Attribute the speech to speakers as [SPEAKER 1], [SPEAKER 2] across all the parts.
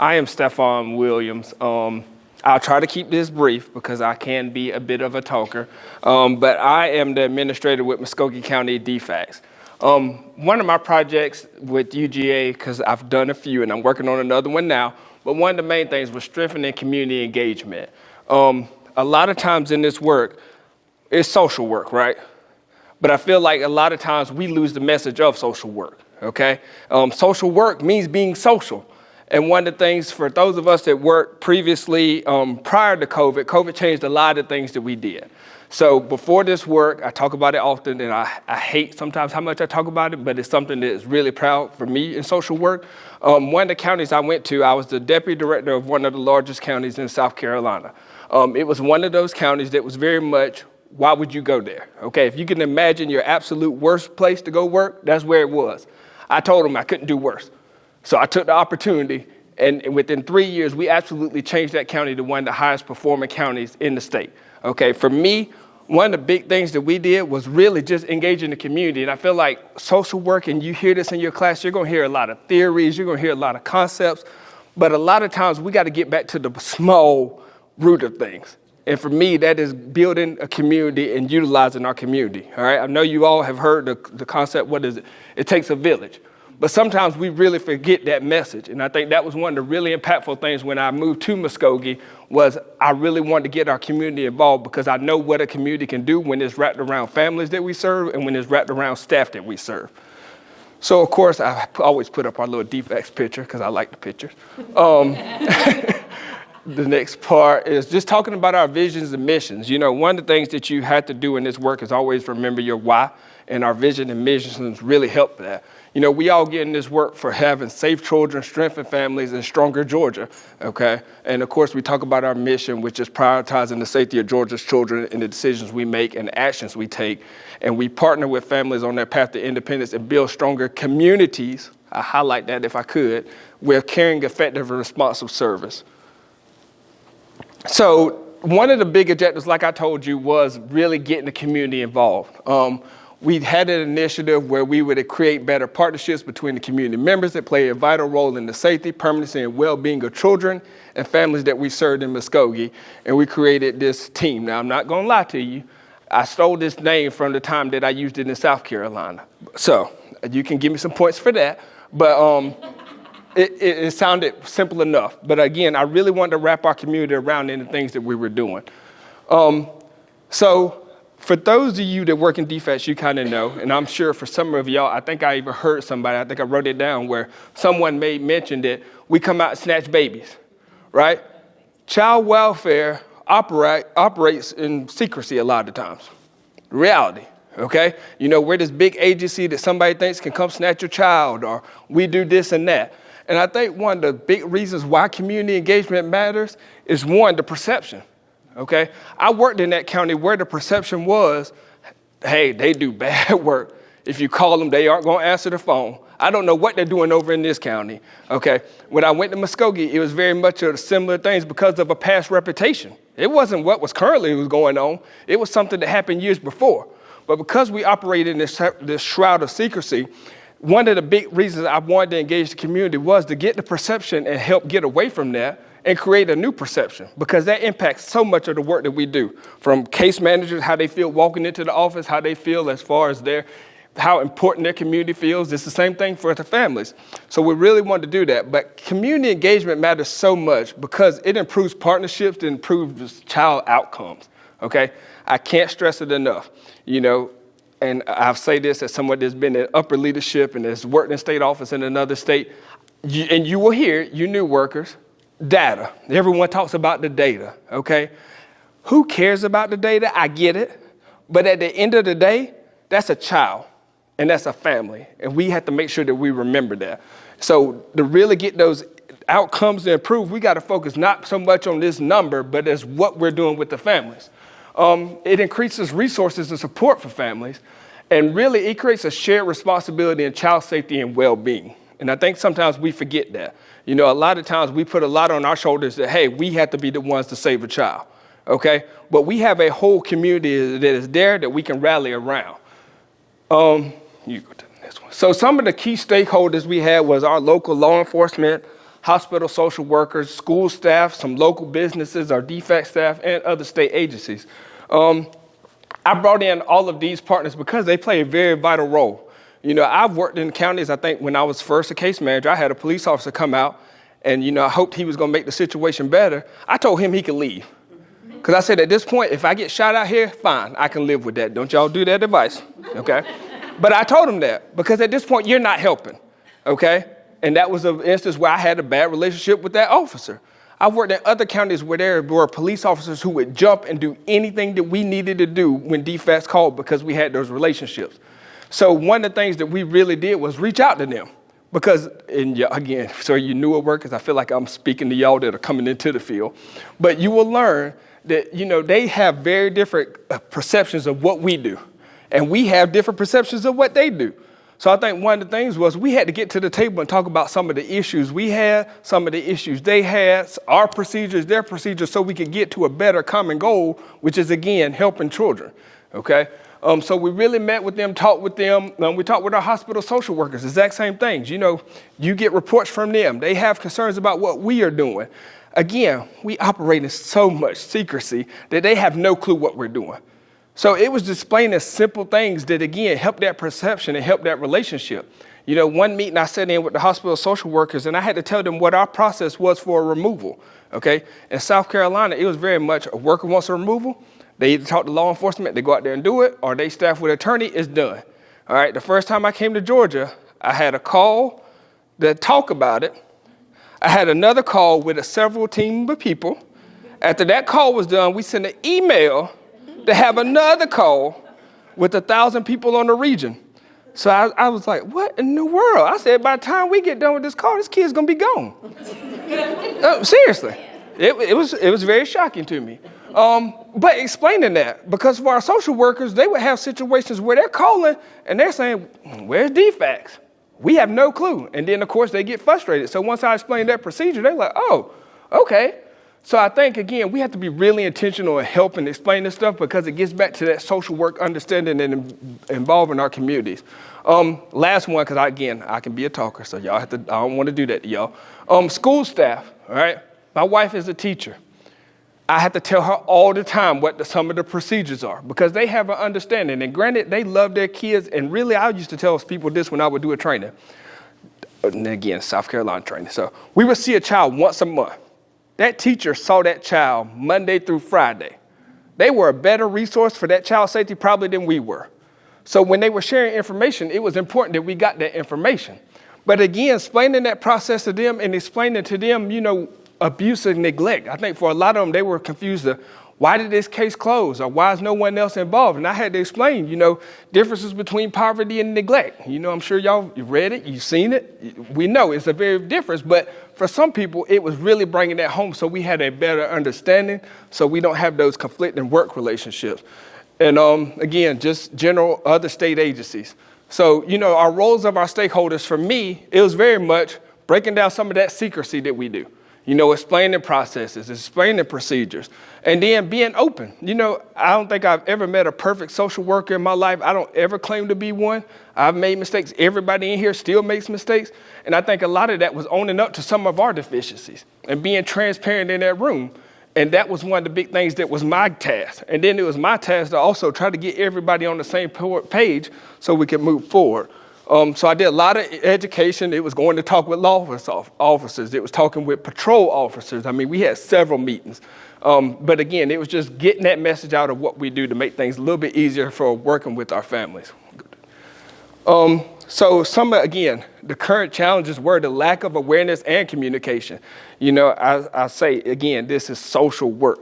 [SPEAKER 1] I am Stephon Williams. I'll try to keep this brief because I can be a bit of a talker, but I am the administrator with Muscogee County DFCS. One of my projects with UGA, because I've done a few and I'm working on another one now, but one of the main things was strengthening community engagement. A lot of times in this work, it's social work, right? But I feel like a lot of times we lose the message of social work, okay? Social work means being social. And one of the things for those of us that worked previously prior to COVID changed a lot of things that we did. So before this work, I talk about it often, and I hate sometimes how much I talk about it, but it's something that is really proud for me in social work. One of the counties I went to, I was the deputy director of one of the largest counties in South Carolina. It was one of those counties that was very much, why would you go there? Okay, if you can imagine your absolute worst place to go work, that's where it was. I told them I couldn't do worse. So I took the opportunity, and within 3 years, we absolutely changed that county to one of the highest performing counties in the state. Okay, for me, one of the big things that we did was really just engage in the community. And I feel like social work, and you hear this in your class, you're gonna hear a lot of theories, you're gonna hear a lot of concepts, but a lot of times we gotta get back to the small root of things. And for me, that is building a community and utilizing our community, all right? I know you all have heard the concept, what is it? It takes a village. But sometimes we really forget that message. And I think that was one of the really impactful things when I moved to Muscogee was I really wanted to get our community involved because I know what a community can do when it's wrapped around families that we serve and when it's wrapped around staff that we serve. So, of course, I always put up our little DFCS picture because I like the pictures. The next part is just talking about our visions and missions. You know, one of the things that you have to do in this work is always remember your why, and our vision and missions really help that. You know, we all get in this work for having safe children, strengthened families, and stronger Georgia, okay? And of course, we talk about our mission, which is prioritizing the safety of Georgia's children in the decisions we make and the actions we take. And we partner with families on their path to independence and build stronger communities, I highlight that if I could, with caring, effective, and responsive service. So one of the big objectives, like I told you, was really getting the community involved. We had an initiative where we would create better partnerships between the community members that play a vital role in the safety, permanency, and well-being of children and families that we served in Muscogee. And we created this team. Now, I'm not going to lie to you. I stole this name from the time that I used it in South Carolina. So you can give me some points for that. But it sounded simple enough. But again, I really wanted to wrap our community around in the things that we were doing. So for those of you that work in DFCS, you kind of know, and I'm sure for some of y'all, I think I even heard somebody, I think I wrote it down, where someone made mention that we come out and snatch babies, right? Child welfare operates in secrecy a lot of times. Reality, okay? You know, we're this big agency that somebody thinks can come snatch your child, or we do this and that. And I think one of the big reasons why community engagement matters is, one, the perception. Okay, I worked in that county where the perception was, hey, they do bad work. If you call them, they aren't going to answer the phone. I don't know what they're doing over in this county. Okay, when I went to Muscogee, it was very much of similar things because of a past reputation. It wasn't what was currently going on. It was something that happened years before. But because we operated in this shroud of secrecy, one of the big reasons I wanted to engage the community was to get the perception and help get away from that and create a new perception, because that impacts so much of the work that we do, from case managers, how they feel walking into the office, how they feel as far as how important their community feels. It's the same thing for the families. So we really want to do that. But community engagement matters so much because it improves partnerships, it improves child outcomes, okay? I can't stress it enough, you know, and I'll say this as someone that's been in upper leadership and has worked in state office in another state, and you will hear, you new workers, data. Everyone talks about the data, okay? Who cares about the data? I get it. But at the end of the day, that's a child and that's a family. And we have to make sure that we remember that. So to really get those outcomes to improve, we got to focus not so much on this number, but as what we're doing with the families. It increases resources and support for families. And really, it creates a shared responsibility in child safety and well-being. And I think sometimes we forget that. You know, a lot of times we put a lot on our shoulders that, hey, we have to be the ones to save a child, okay? But we have a whole community that is there that we can rally around. You go to the next one. So some of the key stakeholders we had was our local law enforcement, hospital social workers, school staff, some local businesses, our DFCS staff, and other state agencies. I brought in all of these partners because they play a very vital role. I've worked in counties. I think when I was first a case manager, I had a police officer come out, and, I hoped he was going to make the situation better. I told him he could leave. Because I said, at this point, if I get shot out here, fine, I can live with that. Don't y'all do that advice, okay? But I told him that because at this point, you're not helping, okay? And that was an instance where I had a bad relationship with that officer. I've worked in other counties where there were police officers who would jump and do anything that we needed to do when DFCS called because we had those relationships. So one of the things that we really did was reach out to them because, and again, so you newer workers, I feel like I'm speaking to y'all that are coming into the field, but you will learn that, they have very different perceptions of what we do, and we have different perceptions of what they do. So I think one of the things was we had to get to the table and talk about some of the issues we had, some of the issues they had, our procedures, their procedures, so we could get to a better common goal, which is, again, helping children, okay? So we really met with them, talked with them. We talked with our hospital social workers, exact same things. You get reports from them. They have concerns about what we are doing. Again, we operate in so much secrecy that they have no clue what we're doing. So it was displaying the simple things that, again, help that perception and help that relationship. One meeting I sat in with the hospital social workers, and I had to tell them what our process was for a removal, okay? In South Carolina, it was very much a worker wants a removal. They either talk to law enforcement, they go out there and do it, or they staff with an attorney, it's done. All right, the first time I came to Georgia, I had a call to talk about it. I had another call with a several team of people. After that call was done, we sent an email to have another call with 1,000 people on the region. So I was like, what in the world? I said, by the time we get done with this call, this kid's gonna be gone. Seriously, it was very shocking to me. But explaining that, because for our social workers, they would have situations where they're calling and they're saying, where's DFCS? We have no clue. And then, of course, they get frustrated. So once I explained that procedure, they're like, oh, okay. So I think, again, we have to be really intentional in helping explain this stuff because it gets back to that social work understanding and involving our communities. Last one, because I can be a talker, so y'all have to, I don't want to do that to y'all. School staff, all right? My wife is a teacher. I have to tell her all the time what some of the procedures are because they have an understanding. And granted, they love their kids. And really, I used to tell people this when I would do a training. And again, South Carolina training. So we would see a child once a month. That teacher saw that child Monday through Friday. They were a better resource for that child's safety probably than we were. So when they were sharing information, it was important that we got that information. But again, explaining that process to them and explaining to them, abuse and neglect. I think for a lot of them, they were confused of why did this case close or why is no one else involved? And I had to explain, differences between poverty and neglect. I'm sure y'all read it, you've seen it. We know it's a very difference, but for some people, it was really bringing that home so we had a better understanding so we don't have those conflicting work relationships. And again, just general other state agencies. So, our roles of our stakeholders, for me, it was very much breaking down some of that secrecy that we do. Explaining processes, explaining procedures, and then being open. I don't think I've ever met a perfect social worker in my life. I don't ever claim to be one. I've made mistakes. Everybody in here still makes mistakes. And I think a lot of that was owning up to some of our deficiencies and being transparent in that room. And that was one of the big things that was my task. And then it was my task to also try to get everybody on the same page so we could move forward. So I did a lot of education. It was going to talk with law officers. It was talking with patrol officers. I mean, we had several meetings. But again, it was just getting that message out of what we do to make things a little bit easier for working with our families. So again, the current challenges were the lack of awareness and communication. I say, again, this is social work.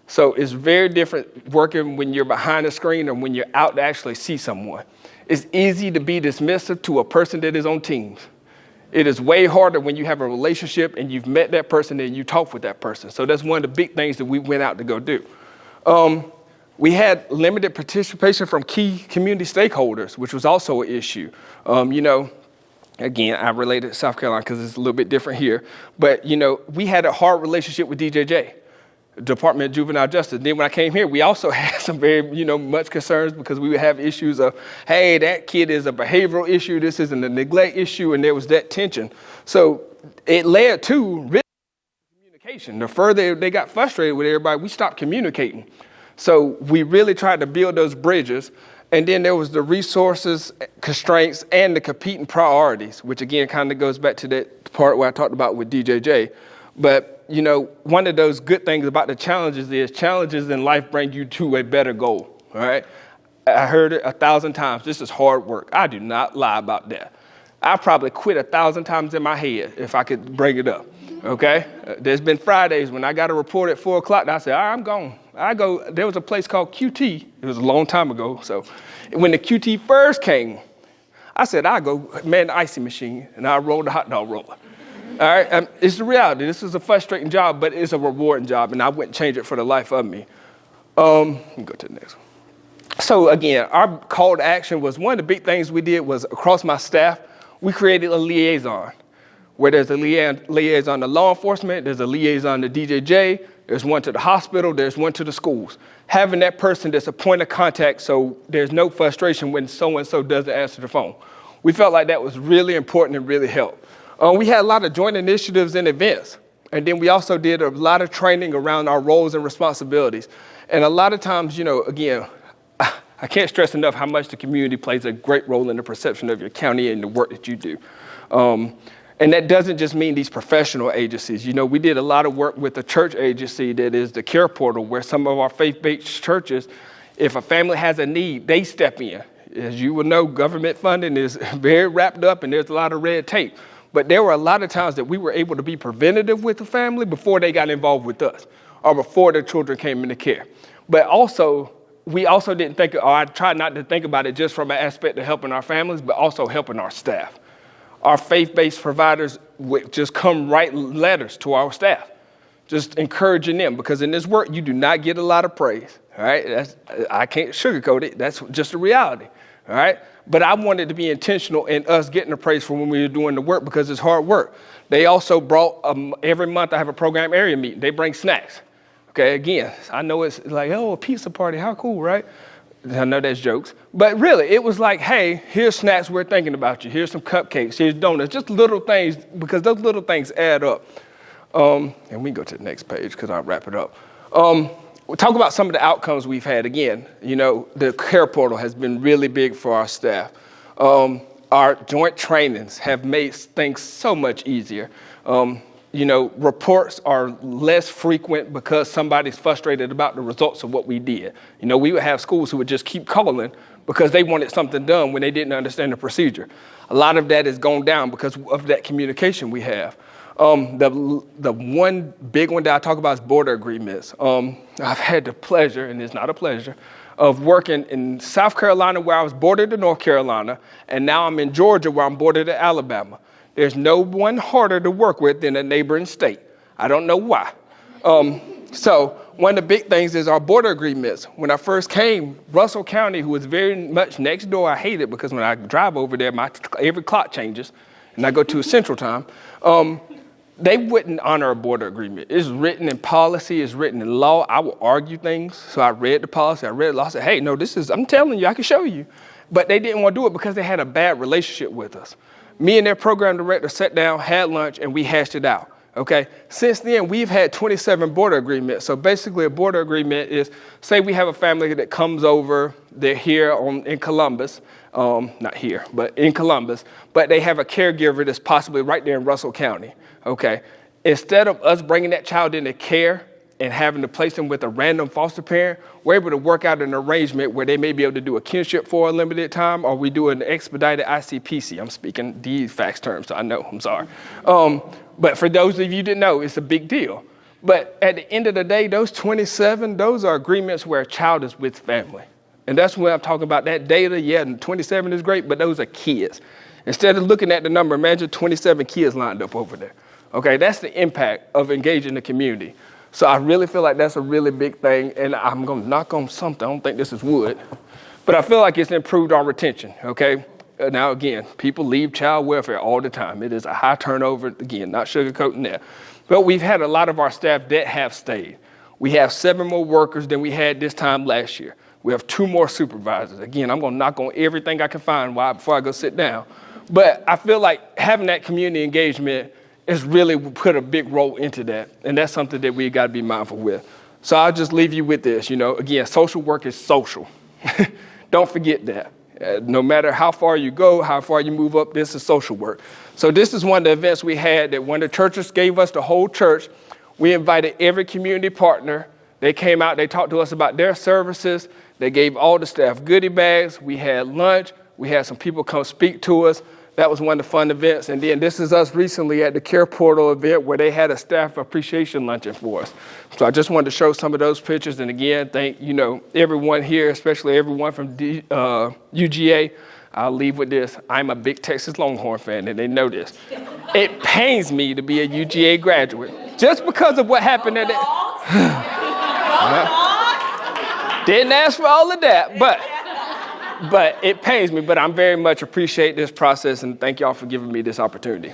[SPEAKER 1] So it's very different working when you're behind a screen or when you're out to actually see someone. It's easy to be dismissive to a person that is on Teams. It is way harder when you have a relationship and you've met that person and you talk with that person. So that's one of the big things that we went out to go do. We had limited participation from key community stakeholders, which was also an issue. Again, I related to South Carolina because it's a little bit different here. But, we had a hard relationship with DJJ. Department of Juvenile Justice. Then when I came here, we also had some very, much concerns because we would have issues of, hey, that kid is a behavioral issue. This isn't a neglect issue. And there was that tension. So it led to really communication. The further they got frustrated with everybody, we stopped communicating. So we really tried to build those bridges. And then there was the resources, constraints, and the competing priorities, which again kind of goes back to that part where I talked about with DJJ. But, you know, one of those good things about the challenges is challenges in life bring you to a better goal, all right? I heard it 1,000 times. This is hard work. I do not lie about that. I probably quit 1,000 times in my head if I could bring it up, okay? There's been Fridays when I got a report at 4 o'clock and I said, all right, I'm gone. There was a place called QT. It was a long time ago. So when the QT first came, I said, I'll go man the icy machine and I'll roll the hot dog roller. All right, it's the reality. This is a frustrating job, but it's a rewarding job, and I wouldn't change it for the life of me. Let me go to the next one. So again, our call to action was one of the big things we did was across my staff, we created a liaison, where there's a liaison to law enforcement, there's a liaison to DJJ, there's one to the hospital, there's one to the schools. Having that person that's a point of contact so there's no frustration when so-and-so doesn't answer the phone. We felt like that was really important and really helped. We had a lot of joint initiatives and events. And then we also did a lot of training around our roles and responsibilities. And a lot of times, you know, again, I can't stress enough how much the community plays a great role in the perception of your county and the work that you do. And that doesn't just mean these professional agencies. You know, we did a lot of work with the church agency that is the Care Portal, where some of our faith-based churches, if a family has a need, they step in. As you will know, government funding is very wrapped up and there's a lot of red tape. But there were a lot of times that we were able to be preventative with the family before they got involved with us or before their children came into care. But also, we also didn't think, or I tried not to think about it just from an aspect of helping our families, but also helping our staff. Our faith-based providers would just come write letters to our staff, just encouraging them, because in this work, you do not get a lot of praise, all right? I can't sugarcoat it. That's just a reality, all right? But I wanted to be intentional in us getting the praise for when we were doing the work because it's hard work. They also brought, every month I have a program area meeting. They bring snacks. Okay, again, I know it's like, oh, a pizza party, how cool, right? I know that's jokes. But really, it was like, hey, here's snacks, we're thinking about you. Here's some cupcakes, here's donuts, just little things, because those little things add up. And we can go to the next page because I'll wrap it up. We'll talk about some of the outcomes we've had. Again, you know, the Care Portal has been really big for our staff. Our joint trainings have made things so much easier. You know, reports are less frequent because somebody's frustrated about the results of what we did. You know, we would have schools who would just keep calling because they wanted something done when they didn't understand the procedure. A lot of that has gone down because of that communication we have. The one big one that I talk about is border agreements. I've had the pleasure, and it's not a pleasure, of working in South Carolina where I was bordered to North Carolina, and now I'm in Georgia where I'm bordered to Alabama. There's no one harder to work with than a neighboring state. I don't know why. So one of the big things is our border agreements. When I first came, Russell County, who was very much next door, I hate it because when I drive over there, every clock changes, and I go to a central time. They wouldn't honor a border agreement. It's written in policy, it's written in law. I will argue things. So I read the policy, I read the law, I said, hey, no, I'm telling you, I can show you. But they didn't want to do it because they had a bad relationship with us. Me and their program director sat down, had lunch, and we hashed it out, okay? Since then, we've had 27 border agreements. So basically a border agreement is, say we have a family that comes over, they're here in Columbus, not here, but in Columbus, but they have a caregiver that's possibly right there in Russell County, okay? Instead of us bringing that child into care and having to place them with a random foster parent, we're able to work out an arrangement where they may be able to do a kinship for a limited time, or we do an expedited ICPC. I'm speaking these facts terms, so I know, I'm sorry. But for those of you that know, it's a big deal. But at the end of the day, those 27, those are agreements where a child is with family. And that's when I'm talking about that data. Yeah, and 27 is great, but those are kids. Instead of looking at the number, imagine 27 kids lined up over there. Okay, that's the impact of engaging the community. So I really feel like that's a really big thing, and I'm going to knock on something. I don't think this is wood, but I feel like it's improved our retention, okay? Now, again, people leave child welfare all the time. It is a high turnover, again, not sugarcoating that. But we've had a lot of our staff that have stayed. We have 7 more workers than we had this time last year. We have 2 more supervisors. Again, I'm going to knock on everything I can find before I go sit down. But I feel like having that community engagement it's really put a big role into that. And that's something that we got to be mindful with. So I'll just leave you with this, again, social work is social. Don't forget that. No matter how far you go, how far you move up, this is social work. So this is one of the events we had that when the churches gave us the whole church, we invited every community partner. They came out, they talked to us about their services. They gave all the staff goodie bags. We had lunch. We had some people come speak to us. That was one of the fun events. And then this is us recently at the Care Portal event where they had a staff appreciation luncheon for us. So I just wanted to show some of those pictures. And again, thank, everyone here, especially everyone from UGA. I'll leave with this. I'm a big Texas Longhorn fan, and they know this. It pains me to be a UGA graduate just because of what happened at that. Didn't ask for all of that, but it pains me. But I'm very much appreciate this process, and thank y'all for giving me this opportunity.